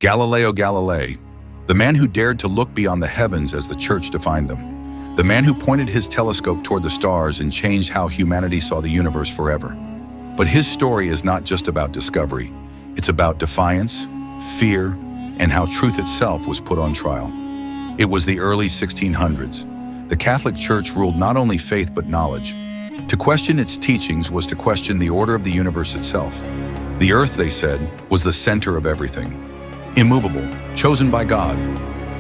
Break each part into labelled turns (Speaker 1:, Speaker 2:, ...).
Speaker 1: Galileo Galilei, the man who dared to look beyond the heavens as the church defined them. The man who pointed his telescope toward the stars and changed how humanity saw the universe forever. But his story is not just about discovery. It's about defiance, fear, and how truth itself was put on trial. It was the early 1600s. The Catholic Church ruled not only faith but knowledge. To question its teachings was to question the order of the universe itself. The earth, they said, was the center of everything. Immovable, chosen by God.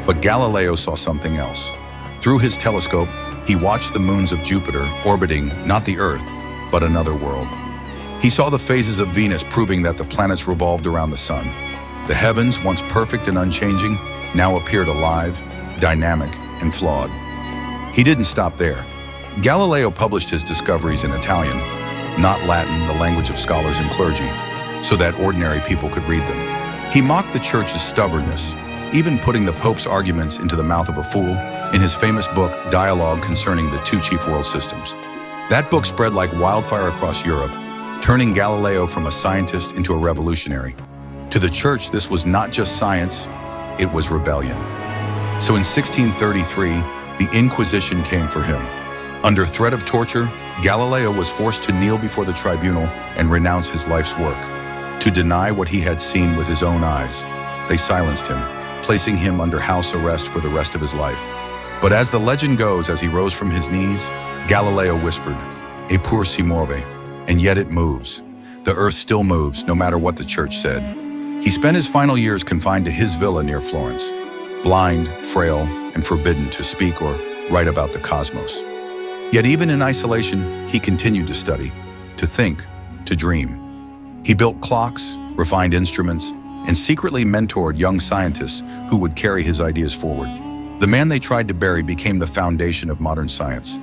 Speaker 1: But Galileo saw something else. Through his telescope, he watched the moons of Jupiter orbiting not the Earth, but another world. He saw the phases of Venus proving that the planets revolved around the sun. The heavens, once perfect and unchanging, now appeared alive, dynamic, and flawed. He didn't stop there. Galileo published his discoveries in Italian, not Latin, the language of scholars and clergy, so that ordinary people could read them. He mocked the church's stubbornness, even putting the Pope's arguments into the mouth of a fool in his famous book, Dialogue Concerning the Two Chief World Systems. That book spread like wildfire across Europe, turning Galileo from a scientist into a revolutionary. To the church, this was not just science, it was rebellion. So in 1633, the Inquisition came for him. Under threat of torture, Galileo was forced to kneel before the tribunal and renounce his life's work, to deny what he had seen with his own eyes. They silenced him, placing him under house arrest for the rest of his life. But as the legend goes, as he rose from his knees, Galileo whispered, "Eppur si muove," and yet it moves. The earth still moves, no matter what the church said. He spent his final years confined to his villa near Florence, blind, frail, and forbidden to speak or write about the cosmos. Yet even in isolation, he continued to study, to think, to dream. He built clocks, refined instruments, and secretly mentored young scientists who would carry his ideas forward. The man they tried to bury became the foundation of modern science.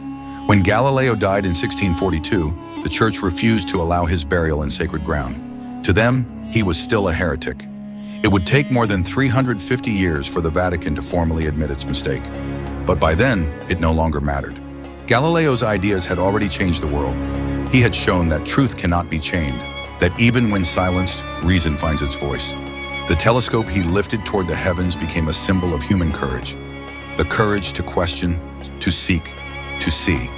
Speaker 1: When Galileo died in 1642, the church refused to allow his burial in sacred ground. To them, he was still a heretic. It would take more than 350 years for the Vatican to formally admit its mistake. But by then, it no longer mattered. Galileo's ideas had already changed the world. He had shown that truth cannot be chained, that even when silenced, reason finds its voice. The telescope he lifted toward the heavens became a symbol of human courage. The courage to question, to seek, to see.